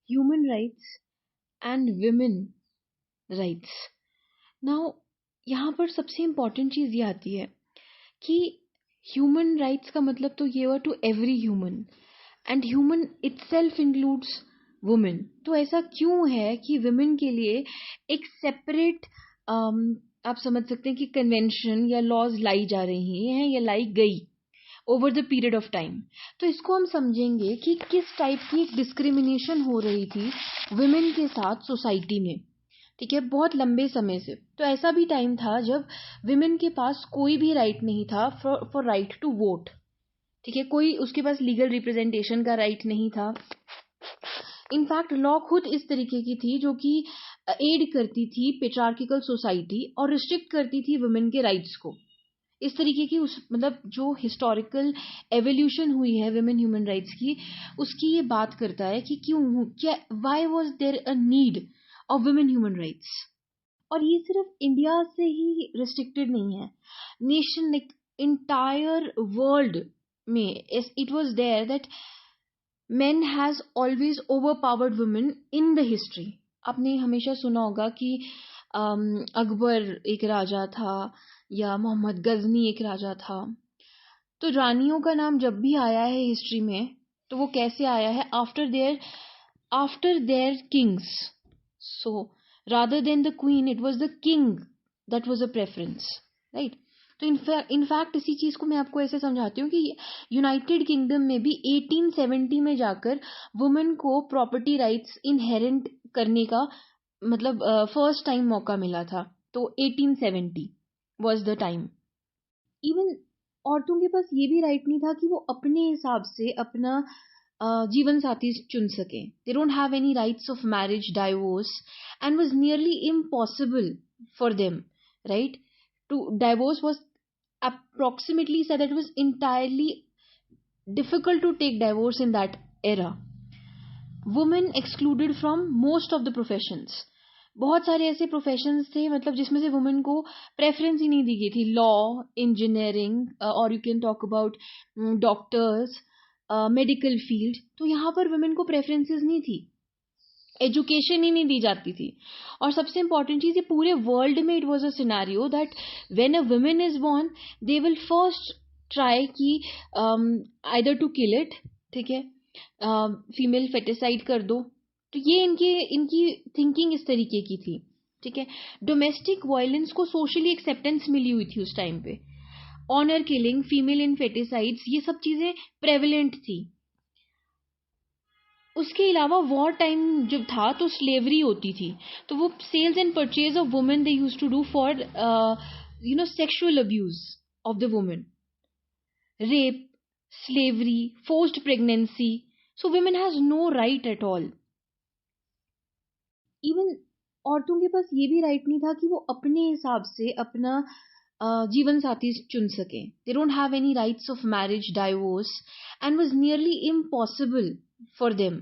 human rights and women rights. Now यहाँ पर सबसे इम्पॉर्टेंट चीज़ ये आती है कि ह्यूमन राइट्स का मतलब तो ये हुआ to every human, and human itself includes women. तो ऐसा क्यों है कि वुमेन के लिए एक सेपरेट आप समझ सकते हैं कि कन्वेंशन या लॉज लाई जा रही हैं या लाई गई over the period of time. तो इसको हम समझेंगे कि किस टाइप की डिस्क्रिमिनेशन हो रही थी वुमेन के साथ सोसाइटी में. ठीक है, बहुत लंबे समय से. तो ऐसा भी टाइम था जब विमेन के पास कोई भी राइट नहीं था फॉर राइट टू वोट. ठीक है, कोई उसके पास लीगल रिप्रेजेंटेशन का राइट नहीं था. इनफैक्ट लॉ खुद इस तरीके की थी जो कि एड करती थी पेट्रार्किकल सोसाइटी और रिस्ट्रिक्ट करती थी वुमेन के राइट्स को. इस तरीके की उस मतलब जो हिस्टोरिकल एवोल्यूशन हुई है विमेन ह्यूमन राइट्स की, उसकी ये बात करता है कि क्यों, क्या, why was there a need of women human rights. और ये सिर्फ इंडिया से ही रिस्ट्रिक्टेड नहीं है, नेशन लाइक इंटायर वर्ल्ड में it was there that men has always overpowered women in the history. आपने हमेशा सुना होगा कि अकबर एक राजा था या मोहम्मद गजनी एक राजा था. तो रानियों का नाम जब भी आया है हिस्ट्री में तो वो कैसे आया है, after their Kings. So rather than the queen it was the king that was a preference, right. तो इनफैक्ट इसी चीज को मैं आपको ऐसे समझाती हूँ कि यूनाइटेड किंगडम में भी 1870 में जाकर वुमेन को प्रॉपर्टी राइट्स इनहेरेंट करने का मतलब फर्स्ट टाइम मौका मिला था. तो 1870 वाज द टाइम. इवन औरतों के पास ये भी राइट नहीं था कि वो अपने हिसाब से अपना जीवन साथी चुन सकें. They don't have any rights of marriage, divorce, and was nearly impossible for them, right. To divorce was approximately said that it was entirely difficult to take divorce in that era. Women excluded from most of the professions. बहुत सारे ऐसे professions थे मतलब जिसमें से women को preference ही नहीं दी गई थी. लॉ, इंजीनियरिंग, और you can talk about doctors, medical field. तो यहाँ पर वुमेन को प्रेफरेंसेस नहीं थी, एजुकेशन ही नहीं दी जाती थी. और सबसे इंपॉर्टेंट चीज, ये पूरे वर्ल्ड में it was a scenario that when a woman is born they will first try कि आइदर टू किल इट, ठीक है, फीमेल फेटिसाइड कर दो. तो ये इनकी थिंकिंग इस तरीके की थी. ठीक है, डोमेस्टिक वायलेंस को सोशली एक्सेप्टेंस मिली हुई थी उस टाइम पे. ऑनर किलिंग, फीमेल इनफेटिसाइड्स, ये सब चीजें प्रेवलेंट थी. उसके अलावा वॉर टाइम जब था तो स्लेवरी होती थी. तो वो sales and purchase of women they use to do for sexual abuse of the women, rape, slavery, forced pregnancy. So women has no right at all. Even औरतों के पास ये भी राइट नहीं था कि वो अपने हिसाब से अपना जीवन साथी चुन सकें. They don't have any rights of marriage, divorce, and was nearly impossible for them,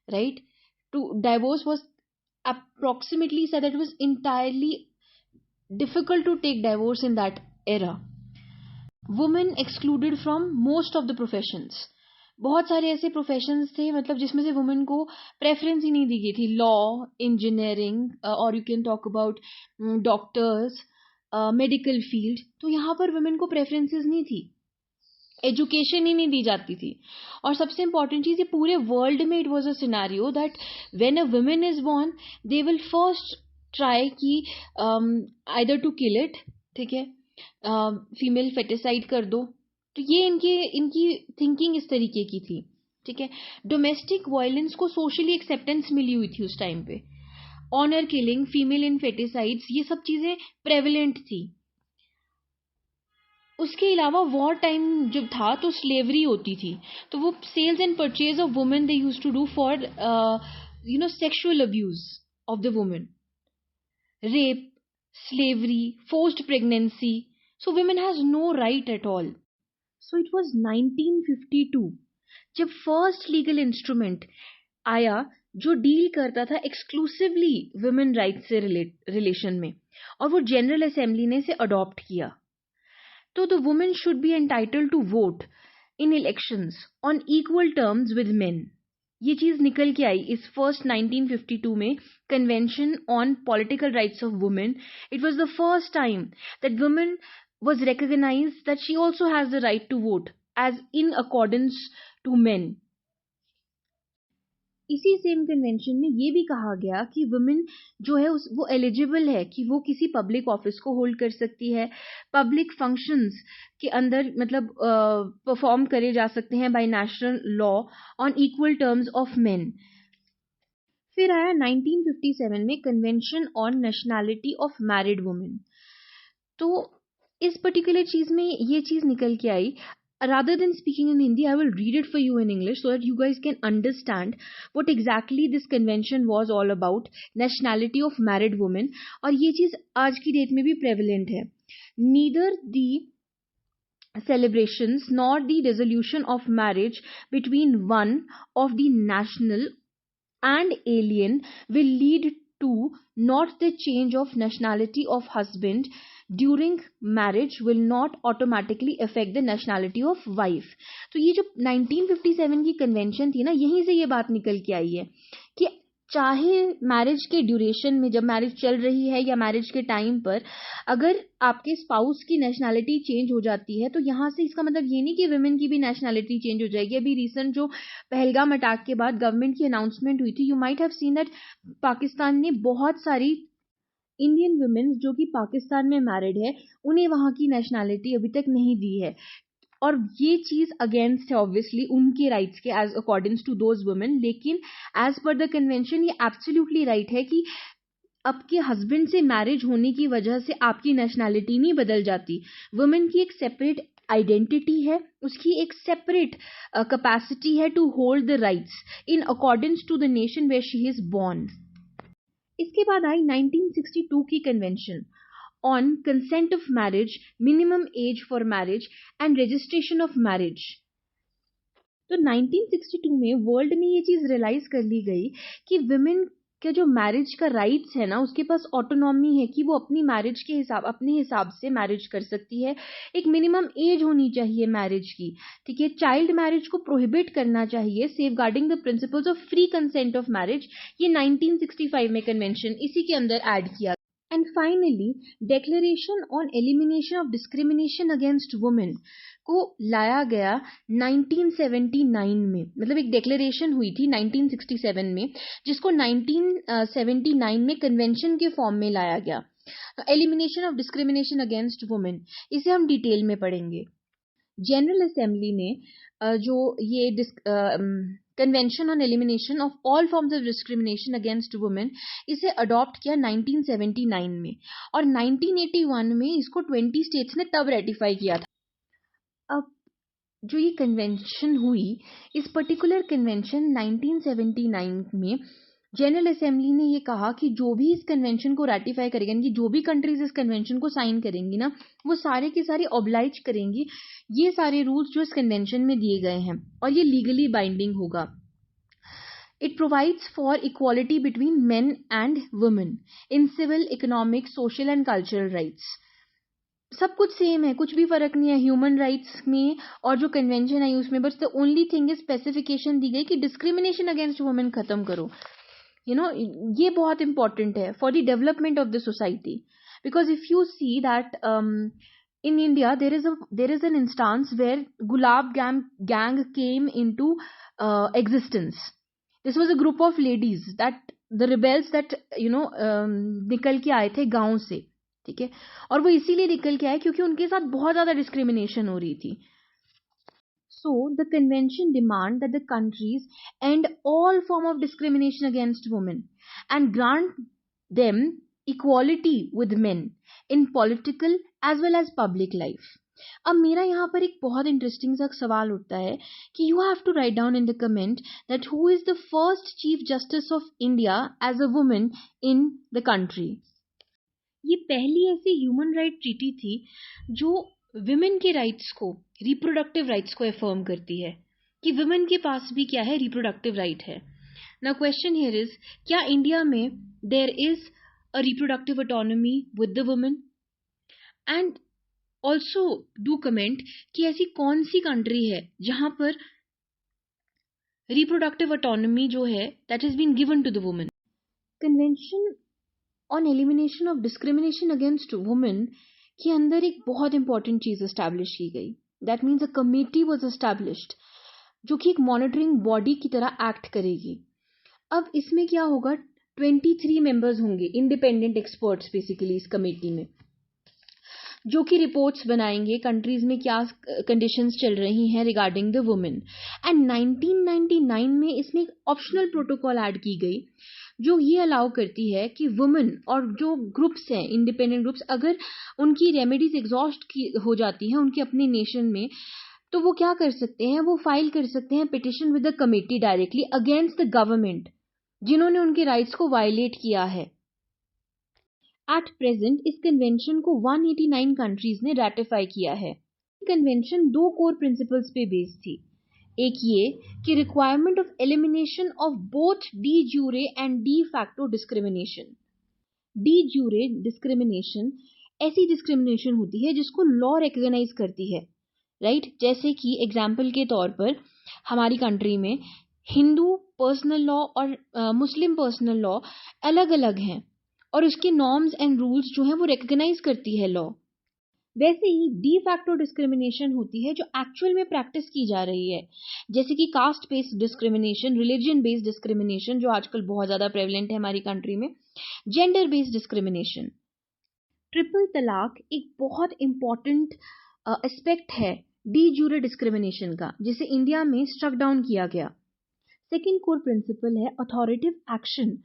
right. To divorce was approximately said that it was entirely difficult to take divorce in that era. Women excluded from most of the professions. बहुत सारे ऐसे professions थे मतलब जिसमें से women को preference ही नहीं दी गई थी. लॉ, इंजीनियरिंग, और you can talk about doctors, medical field. तो यहाँ पर वुमेन को प्रेफरेंसेस नहीं थी, एजुकेशन ही नहीं दी जाती थी. और सबसे इंपॉर्टेंट चीज, ये पूरे वर्ल्ड में it was a scenario that when a woman is born they will first try कि आइदर टू किल इट, ठीक है, फीमेल फेटिसाइड कर दो. तो ये इनकी थिंकिंग इस तरीके की थी. ठीक है, डोमेस्टिक वायलेंस को सोशली एक्सेप्टेंस मिली हुई थी उस टाइम पे. ऑनर किलिंग, फीमेल इनफेटिसाइड्स, ये सब चीजें प्रेवलेंट थी. उसके अलावा वॉर टाइम जब था तो स्लेवरी होती थी. तो वो sales and purchase of women they use to do for sexual abuse of the women, rape, slavery, forced pregnancy. So women has no right at all. So it was 1952 जब first legal instrument आया जो deal करता था exclusively women rights से relation में, और वो general assembly ने इसे अडॉप्ट किया. तो the women should be entitled to vote in elections on equal terms with men. ये चीज निकल के आई इस फर्स्ट 1952 में convention on political rights of women. It was the first time that women was recognized that she also has the right to vote as in accordance to men. इसी same convention में ये भी कहा गया कि women जो है वो एलिजिबल है कि वो किसी पब्लिक ऑफिस को होल्ड कर सकती है, पब्लिक फंक्शंस के अंदर मतलब परफॉर्म करे जा सकते हैं by national law on equal terms of men. फिर आया 1957 में convention on nationality of married women. तो इस पर्टिकुलर चीज में ये चीज निकल के आई. Rather than speaking in Hindi, I will read it for you in English so that you guys can understand what exactly this convention was all about, nationality of married women. और ये चीज आज की डेट में भी prevalent है. Neither the celebrations nor the resolution of marriage between one of the national and alien will lead to not the change of nationality of husband during marriage will not automatically affect the nationality of wife. तो ये जो 1957 की convention थी ना, यहीं से ये बात निकल के आई है कि चाहे मैरिज के ड्यूरेशन में जब मैरिज चल रही है या मैरिज के टाइम पर अगर आपके स्पाउस की नेशनैलिटी चेंज हो जाती है तो यहाँ से इसका मतलब ये नहीं कि वुमेन की भी नेशनैलिटी चेंज हो जाएगी. अभी रिसेंट जो पहलगाम अटैक के बाद गवर्नमेंट की अनाउंसमेंट हुई थी, you might have seen that Pakistan ने बहुत सारी इंडियन वुमेन जो कि पाकिस्तान में मैरिड है उन्हें वहां की नेशनैलिटी अभी तक नहीं दी है. और ये चीज अगेंस्ट है ऑब्वियसली उनके राइट्स के as according to those women. लेकिन एज पर द कन्वेंशन ये एब्सोल्युटली राइट है कि आपके हस्बैंड से मैरिज होने की वजह से आपकी नेशनैलिटी नहीं बदल जाती. वुमेन की एक सेपरेट आइडेंटिटी है, उसकी एक सेपरेट कैपेसिटी है to hold the rights in according to the nation where she is born. इसके बाद आई 1962 की convention on consent of marriage, minimum age for marriage and registration of marriage. तो 1962 में वर्ल्ड में ये चीज रियलाइज कर ली गई कि विमेन के जो मैरिज का राइट्स है ना उसके पास ऑटोनॉमी है कि वो अपनी मैरिज के हिसाब अपने हिसाब से मैरिज कर सकती है. एक मिनिमम एज होनी चाहिए मैरिज की, ठीक है. चाइल्ड मैरिज को प्रोहिबिट करना चाहिए, safeguarding the principles of free consent of marriage. ये 1965 में कन्वेंशन इसी के अंदर ऐड किया. And finally declaration on elimination of discrimination against women को लाया गया 1979 में. मतलब एक डिक्लेरेशन हुई थी 1967 में जिसको 1979 में कन्वेंशन के फॉर्म में लाया गया. Elimination of discrimination against women, इसे हम डिटेल में पढ़ेंगे. जनरल असेंबली ने जो ये convention on elimination of all forms of discrimination against women इसे अडॉप्ट किया 1979 में और 1981 में इसको 20 स्टेट्स ने तब रेटिफाई किया था. अब जो ये कन्वेंशन हुई, इस पर्टिकुलर कन्वेंशन 1979 में जनरल असेंबली ने ये कहा कि जो भी इस कन्वेंशन को रेटिफाई करेंगे, यानी कि जो भी कंट्रीज इस कन्वेंशन को साइन करेंगी ना वो सारे के सारे ऑब्लाइज करेंगी ये सारे रूल्स जो इस कन्वेंशन में दिए गए हैं और ये लीगली बाइंडिंग होगा. It provides for equality between men and women in civil, economic, social and cultural rights. सब कुछ सेम है, कुछ भी फर्क नहीं है ह्यूमन राइट्स में और जो कन्वेंशन है उसमें. बस the only thing is specification दी गई कि डिस्क्रिमिनेशन अगेंस्ट वुमेन खत्म करो. ये बहुत इंपॉर्टेंट है for the development of the society. Because if you see that in India there is an instance where Gulab gang came into existence. This was a group of ladies that the rebels that निकल के आए थे गांव से, ठीक है. और वो इसीलिए निकल के आए क्योंकि उनके साथ बहुत ज्यादा डिस्क्रिमिनेशन हो रही थी. So the convention demand that the countries end all form of discrimination against women and grant them equality with men in political as well as public life. अब मेरा यहाँ पर एक बहुत इंटरेस्टिंग सा सवाल उठता है कि you have to write down in the comment that who is the first chief justice of India as a woman in the country. ये पहली ऐसी ह्यूमन राइट ट्रीटी थी जो विमेन के राइट्स को, रिप्रोडक्टिव राइट्स को एफर्म करती है कि विमेन के पास भी क्या है, रिप्रोडक्टिव राइट है. नाउ क्वेश्चन हियर इज, क्या इंडिया में there is a reproductive autonomy with the women? And also do comment कि ऐसी कौन सी कंट्री है जहां पर रिप्रोडक्टिव ऑटोनॉमी जो है that is been given to the women. Convention on elimination of discrimination against women के अंदर एक बहुत इंपॉर्टेंट चीज एस्टैब्लिश की गई, that means a committee was established जो कि एक मॉनिटरिंग बॉडी की तरह एक्ट करेगी। अब इसमें क्या होगा, 23 मेंबर्स होंगे, इंडिपेंडेंट एक्सपर्ट्स बेसिकली इस कमेटी में, जो कि रिपोर्ट्स बनाएंगे कंट्रीज में क्या कंडीशंस चल रही हैं रिगार्डिंग द वुमेन। एंड 1999 में इसमें एक ऑप्शनल प्रोटोकॉल ऐड की गई जो ये अलाउ करती है कि वुमेन और जो ग्रुप्स हैं इंडिपेंडेंट ग्रुप्स, अगर उनकी रेमेडीज एग्जॉस्ट हो जाती हैं उनके अपने नेशन में, तो वो क्या कर सकते हैं, वो फाइल कर सकते हैं petition with the committee directly against the government जिन्होंने उनके राइट्स को वायलेट किया है। एट प्रेजेंट इस कन्वेंशन को 189 कंट्रीज ने रेटिफाई किया है। कन्वेंशन 2 कोर प्रिंसिपल्स पे बेस्ड थी। एक ये कि requirement of elimination of both de jure and de facto discrimination. De jure discrimination ऐसी डिस्क्रिमिनेशन होती है जिसको लॉ रिकॉग्नाइज करती है, राइट? जैसे कि एग्जाम्पल के तौर पर हमारी कंट्री में हिंदू पर्सनल लॉ और मुस्लिम पर्सनल लॉ अलग अलग हैं और उसके नॉर्म्स एंड रूल्स जो हैं वो रिकॉग्नाइज करती है लॉ। वैसे ही डी फैक्टो डिस्क्रिमिनेशन होती है जो एक्चुअल में प्रैक्टिस की जा रही है, जैसे कि caste based discrimination, religion based discrimination जो आजकल बहुत ज्यादा प्रेवलेंट है हमारी कंट्री में, gender based discrimination. Triple talaq एक बहुत इंपॉर्टेंट एस्पेक्ट है डी ज्यूरे डिस्क्रिमिनेशन का, जिसे इंडिया में स्ट्रक डाउन किया गया। सेकेंड कोर प्रिंसिपल है authoritative action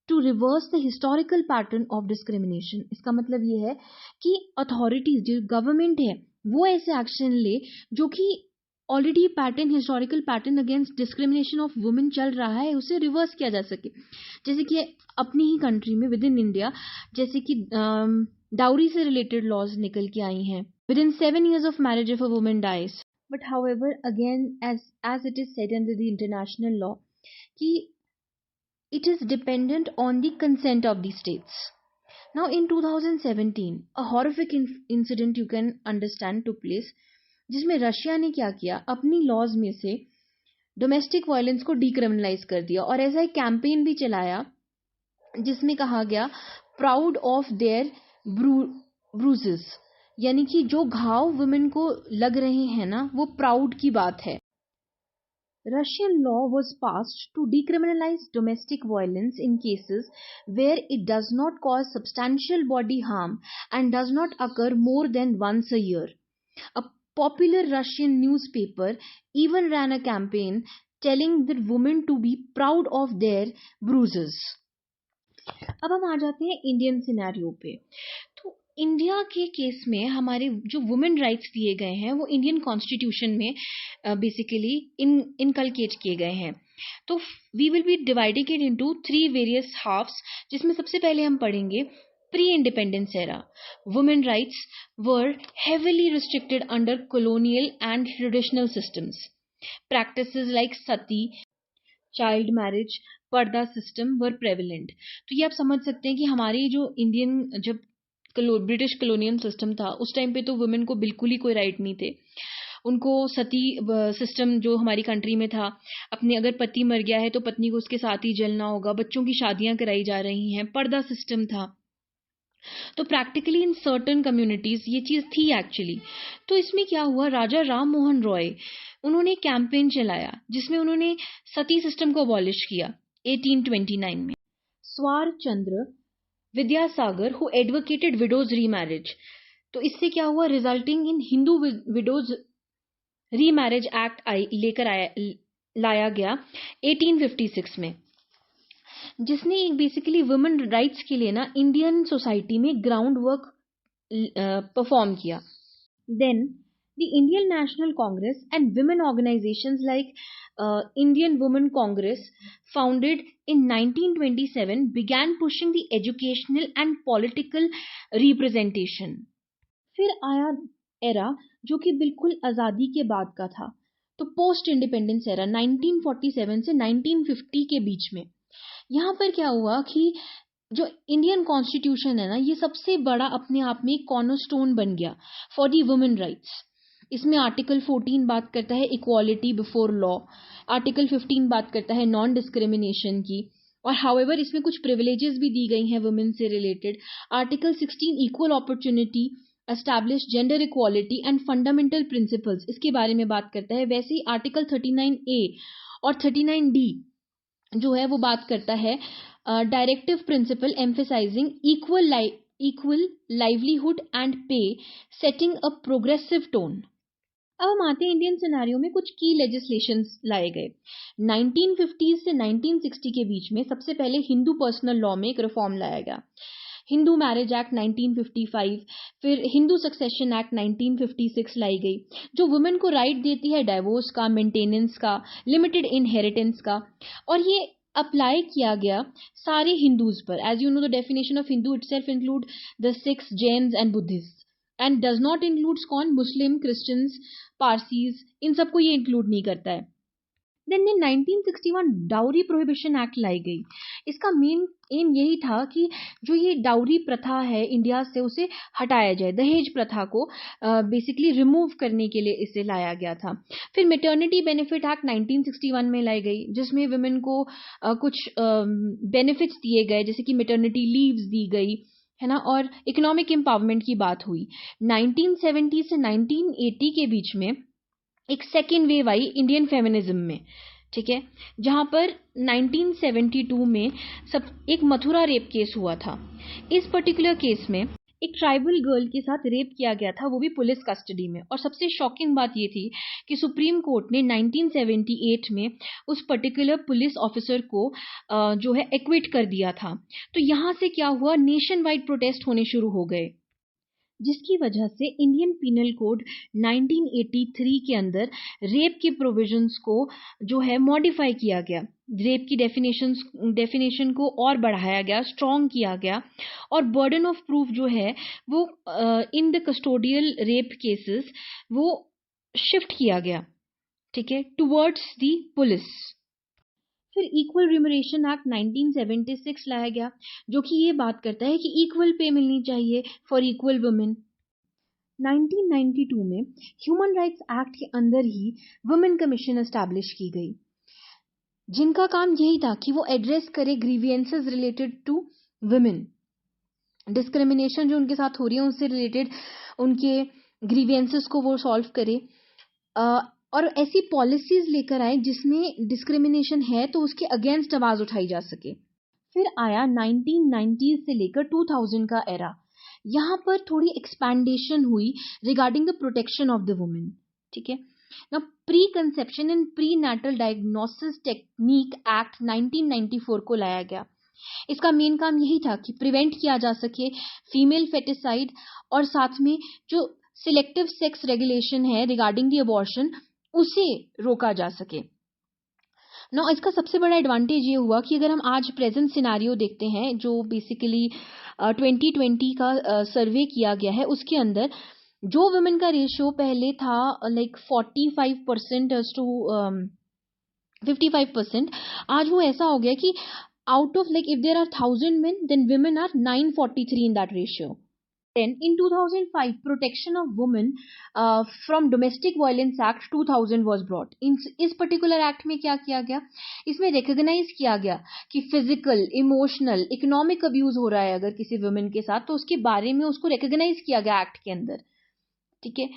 to reverse the historical pattern of discrimination. इसका मतलब ये है कि अथॉरिटीज जो गवर्नमेंट है वो ऐसे एक्शन ले जो कि already pattern, historical pattern against discrimination of women चल रहा है, उसे रिवर्स किया जा सके। जैसे कि अपनी ही कंट्री में विद इन इंडिया जैसे कि डाउरी से रिलेटेड लॉज निकल के आई हैं, with in 7 years of marriage if a woman dies. But however, again, as it is said under the international law, कि it is dependent on the consent of the states. Now, in 2017, a horrific incident you can understand took place, जिसमें Russia ने क्या किया, अपनी laws में से domestic violence को decriminalise कर दिया और ऐसा एक कैंपेन भी चलाया जिसमें कहा गया प्राउड ऑफ देयर ब्रूजेस, यानी कि जो घाव वुमेन को लग रहे हैं ना, वो प्राउड की बात है। Russian law was passed to decriminalize domestic violence in cases where it does not cause substantial body harm and does not occur more than once a year. A popular Russian newspaper even ran a campaign telling the women to be proud of their bruises. अब हम आ जाते हैं Indian scenario पे। तो India के case में हमारे जो वुमेन राइट्स दिए गए हैं वो इंडियन कॉन्स्टिट्यूशन में बेसिकली इनकलकेट किए गए हैं। तो we will be dividing it into 3 various halves, जिसमें सबसे पहले हम पढ़ेंगे pre independence era. Women rights were heavily restricted under colonial and traditional systems. Practices like sati, child marriage, purdah system were prevalent. तो ये आप समझ सकते हैं कि हमारी जो इंडियन जब ब्रिटिश कॉलोनियल सिस्टम था उस टाइम पे तो वुमेन को बिल्कुल ही कोई राइट नहीं थे। उनको सती सिस्टम जो हमारी कंट्री में था, अपने अगर पति मर गया है तो पत्नी को उसके साथ ही जलना होगा, बच्चों की शादियां कराई जा रही हैं, पर्दा सिस्टम था। तो प्रैक्टिकली इन सर्टन कम्युनिटीज ये चीज थी एक्चुअली। तो इसमें क्या हुआ, राजा राम मोहन रॉय उन्होंने कैंपेन चलाया जिसमें उन्होंने सती सिस्टम को अबॉलिश किया 1829 में। Ishwar Chandra Vidyasagar who advocated widows remarriage. तो इससे क्या हुआ, resulting in Hindu widows remarriage act लाया गया 1856 में, जिसने बेसिकली वुमेन राइट्स के लिए ना इंडियन सोसाइटी में ग्राउंड वर्क परफॉर्म किया। Then the Indian National Congress and women organisations like Indian Women Congress, founded in 1927, began pushing the educational and political representation. फिर आया एरा जो कि बिल्कुल आज़ादी के बाद का था, तो पोस्ट इंडिपेंडेंस एरा 1947 से 1950 के बीच में। यहाँ पर क्या हुआ कि जो इंडियन कॉन्स्टिट्यूशन है ना, ये सबसे बड़ा अपने आप में एक कॉर्नरस्टोन बन गया फॉर दी वुमेन राइट्स। इसमें आर्टिकल 14 बात करता है इक्वालिटी बिफोर लॉ, आर्टिकल 15 बात करता है नॉन डिस्क्रिमिनेशन की, और हाउएवर इसमें कुछ प्रिविलेजेस भी दी गई हैं वुमेन से related. Article 16 equal opportunity, establish gender equality and fundamental principles, इसके बारे में बात करता है। वैसे ही आर्टिकल 39A और 39D जो है वो बात करता है directive principle emphasizing equal livelihood and पे, सेटिंग अ प्रोग्रेसिव टोन। अब हम आते हैं इंडियन सिनेरियो में कुछ की लेजिस्लेशंस लाए गए। 1950 से 1960 के बीच में सबसे पहले हिंदू पर्सनल लॉ में एक रिफॉर्म लाया गया, हिंदू मैरिज एक्ट 1955। फिर हिंदू सक्सेशन एक्ट 1956 लाई गई, जो वुमेन को राइट देती है डाइवोर्स का, मेंटेनेंस का, लिमिटेड इनहेरिटेंस का, और ये अप्लाई किया गया सारे हिंदूज पर। As you know the definition of Hindu itself include the Sikhs, Jains and Buddhist, and does not includes कौन, मुस्लिम, क्रिश्चियंस, पारसीज, इन सबको ये इंक्लूड नहीं करता है। Then in 1961 dowry prohibition act लाई गई। इसका मेन एम यही था कि जो ये डाउरी प्रथा है इंडिया से, उसे हटाया जाए, दहेज प्रथा को बेसिकली रिमूव करने के लिए इसे लाया गया था। फिर मैटरनिटी बेनिफिट एक्ट 1961 में लाई गई, जिसमें वुमेन को कुछ बेनिफिट्स दिए गए, जैसे कि मैटरनिटी लीव्स दी गई, है ना, और इकोनॉमिक एम्पावरमेंट की बात हुई। 1970 से 1980 के बीच में एक सेकेंड वेव आई इंडियन फेमिनिज्म में, ठीक है, जहां पर 1972 में एक मथुरा रेप केस हुआ था। इस पर्टिकुलर केस में एक ट्राइबल गर्ल के साथ रेप किया गया था, वो भी पुलिस कस्टडी में। और सबसे शॉकिंग बात ये थी कि सुप्रीम कोर्ट ने 1978 में उस पर्टिकुलर पुलिस ऑफिसर को जो है एक्विट कर दिया था। तो यहां से क्या हुआ, नेशन वाइड प्रोटेस्ट होने शुरू हो गए, जिसकी वजह से इंडियन पीनल कोड 1983 के अंदर रेप के प्रोविजंस को जो है मॉडिफाई किया गया, रेप की डेफिनेशन को और बढ़ाया गया, स्ट्रॉन्ग किया गया, और बर्डन ऑफ प्रूफ जो है वो in the custodial rape cases वो शिफ्ट किया गया, ठीक है, टुवर्ड्स द पुलिस। फिर इक्वल रिमरेशन एक्ट 1976 लाया गया, जो कि ये बात करता है कि इक्वल पे मिलनी चाहिए फॉर इक्वल वुमेन। 1992 में ह्यूमन राइट्स एक्ट के अंदर ही वुमेन कमीशन एस्टैब्लिश की गई, जिनका काम यही था कि वो एड्रेस करे grievances related to women, discrimination जो उनके साथ हो रही है उससे रिलेटेड उनके ग्रीवियंसेस को वो सॉल्व करे, और ऐसी पॉलिसीज लेकर आए जिसमें डिस्क्रिमिनेशन है तो उसके अगेंस्ट आवाज उठाई जा सके। फिर आया 1990 से लेकर 2000 का एरा, यहां पर थोड़ी एक्सपैंडेशन हुई regarding the protection of the women, ठीक है ना। Pre conception and pre natal diagnosis technique act 1994 को लाया गया। इसका मेन काम यही था कि प्रिवेंट किया जा सके फीमेल फेटिसाइड, और साथ में जो सिलेक्टिव सेक्स रेगुलेशन है रिगार्डिंग द अबॉर्शन उसे रोका जा सके ना। इसका सबसे बड़ा एडवांटेज ये हुआ कि अगर हम आज प्रेजेंट सिनारियो देखते हैं, जो बेसिकली 2020 का सर्वे किया गया है, उसके अंदर जो वुमेन का रेशियो पहले था लाइक 45% टू 55%, आज वो ऐसा हो गया कि out of like if there are 1000 men, then women are 943 in that ratio. Then in 2005, Protection of Women from Domestic Violence Act 2000 was brought. इस पर्टिकुलर एक्ट में क्या किया गया, इसमें रिकॉग्नाइज किया गया कि फिजिकल, इमोशनल, इकोनॉमिक अब्यूज हो रहा है अगर किसी वुमेन के साथ, तो उसके बारे में उसको रिकॉग्नाइज किया गया एक्ट के अंदर, ठीक है।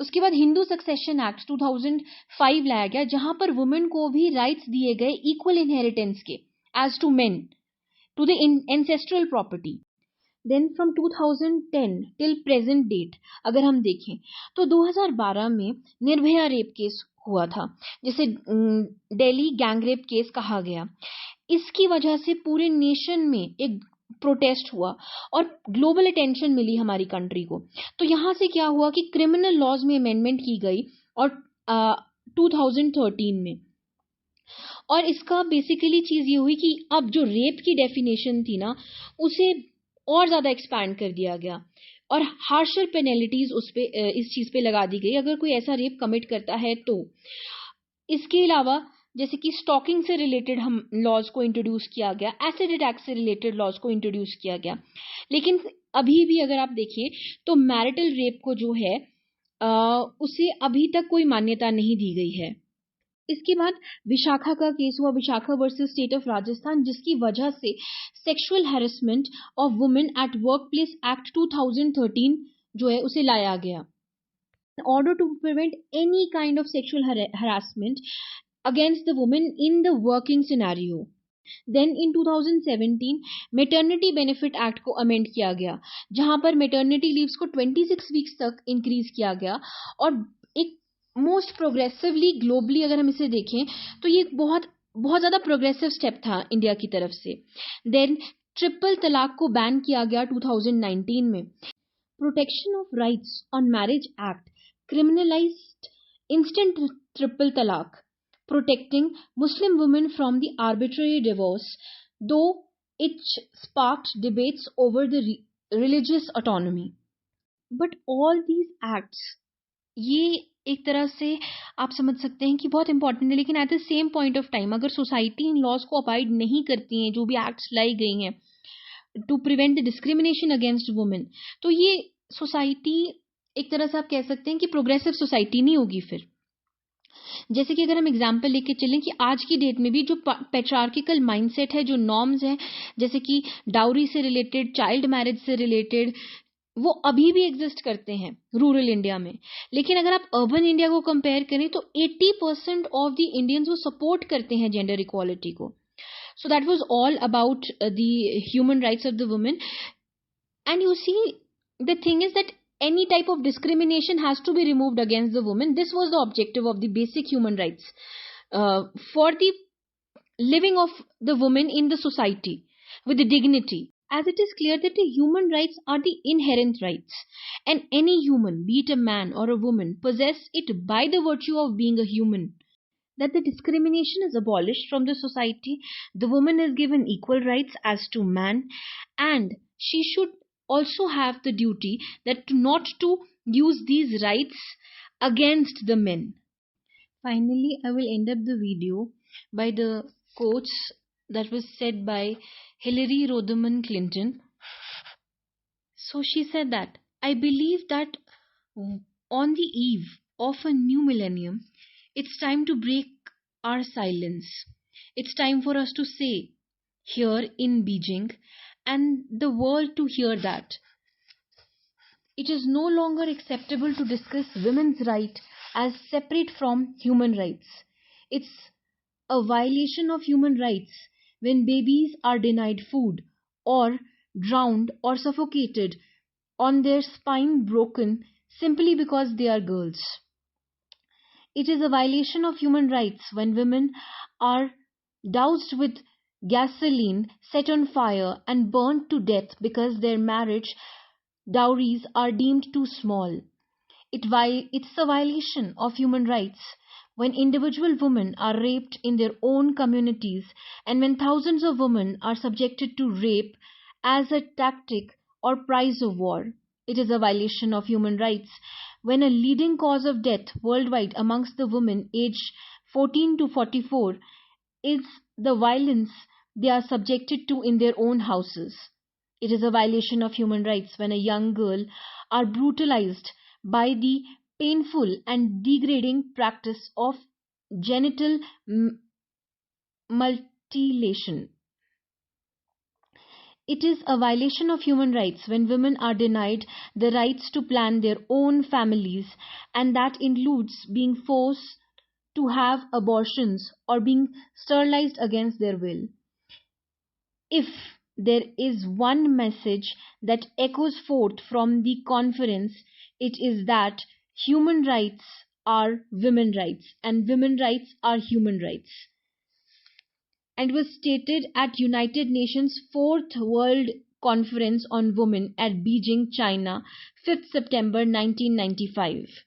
उसके बाद हिंदू सक्सेशन एक्ट 2005 लाया गया, जहां पर वुमेन को भी राइट्स दिए गए इक्वल इनहेरिटेंस के as to men, to the ancestral property. Then from 2010 till present date अगर हम देखें तो 2012 में निर्भया रेप केस हुआ था, जिसे दिल्ली गैंग रेप केस कहा गया। इसकी वजह से पूरे नेशन में एक प्रोटेस्ट हुआ और ग्लोबल अटेंशन मिली हमारी कंट्री को। तो यहां से क्या हुआ कि क्रिमिनल लॉज में अमेंडमेंट की गई और 2013 में, और इसका बेसिकली चीज ये हुई कि अब जो रेप की डेफिनेशन थी ना, उसे और ज्यादा एक्सपैंड कर दिया गया और हार्शर पेनल्टीज उस पे इस चीज पे लगा दी गई अगर कोई ऐसा रेप कमिट करता है तो। इसके अलावा जैसे कि स्टॉकिंग से रिलेटेड हम लॉज को इंट्रोड्यूस किया गया, एसिड अटैक से रिलेटेड लॉज को इंट्रोड्यूस किया गया, लेकिन अभी भी अगर आप देखिए तो मैरिटल रेप को जो है उसे अभी तक कोई मान्यता नहीं दी गई है। इसके बाद विशाखा का केस हुआ, Vishakha versus state of Rajasthan, जिसकी वजह से sexual harassment of women at work place act 2013 जो है उसे लाया गया, in order to prevent any kind of sexual harassment against the woman in the working scenario. Then in 2017 maternity benefit act को amend किया गया, जहां पर मेटर्निटी लीव्स को 26 वीक्स तक इंक्रीज किया गया, और एक मोस्ट प्रोग्रेसिवली ग्लोबली अगर हम इसे देखें तो ये बहुत बहुत ज्यादा प्रोग्रेसिव स्टेप था इंडिया की तरफ से। देन ट्रिपल तलाक को बैन किया गया 2019 में। Protection of rights on marriage act criminalized instant triple talaq, protecting Muslim women from the arbitrary divorce, though it sparked debates over the religious autonomy. But all these acts, ये एक तरह से आप समझ सकते हैं कि बहुत इंपॉर्टेंट है, लेकिन at the same point of time अगर सोसाइटी इन लॉज को अबाइड नहीं करती हैं, जो भी एक्ट्स लाई गई हैं to prevent the discrimination against women, तो ये सोसाइटी एक तरह से आप कह सकते हैं कि प्रोग्रेसिव सोसाइटी नहीं होगी फिर। जैसे कि अगर हम एग्जांपल लेके चलें कि आज की डेट में भी जो पैट्रियार्किकल माइंडसेट है, जो नॉर्म्स हैं, जैसे कि डाउरी से रिलेटेड, चाइल्ड मैरिज से रिलेटेड, वो अभी भी एग्जिस्ट करते हैं रूरल इंडिया में। लेकिन अगर आप अर्बन इंडिया को कंपेयर करें तो 80% ऑफ द इंडियंस वो सपोर्ट करते हैं जेंडर इक्वालिटी को। So that was all about the human rights of the women. And you see the thing is that any type of discrimination has to be removed against the woman. This was the objective of the basic human rights for the living of the woman in the society with the dignity. As it is clear that the human rights are the inherent rights, and any human, be it a man or a woman, possess it by the virtue of being a human. That the discrimination is abolished from the society, the woman is given equal rights as to man, and she should also have the duty that not to use these rights against the men. Finally, I will end up the video by the quotes that was said by Hillary Rodham Clinton. So she said that, I believe that on the eve of a new millennium, it's time to break our silence. It's time for us to say here in Beijing and the world to hear that it is no longer acceptable to discuss women's right as separate from human rights. It's a violation of human rights when babies are denied food or drowned or suffocated on their spine broken simply because they are girls. It is a violation of human rights when women are doused with gasoline, set on fire and burnt to death because their marriage dowries are deemed too small. It's a violation of human rights when individual women are raped in their own communities and when thousands of women are subjected to rape as a tactic or price of war. It is a violation of human rights when a leading cause of death worldwide amongst the women aged 14 to 44 is the violence they are subjected to in their own houses. It is a violation of human rights when a young girl are brutalized by the painful and degrading practice of genital mutilation. It is a violation of human rights when women are denied the rights to plan their own families, and that includes being forced to have abortions or being sterilized against their will. If there is one message that echoes forth from the conference, it is that human rights are women rights and women rights are human rights. And was stated at United Nations 4th World Conference on Women at Beijing, China, 5th September 1995.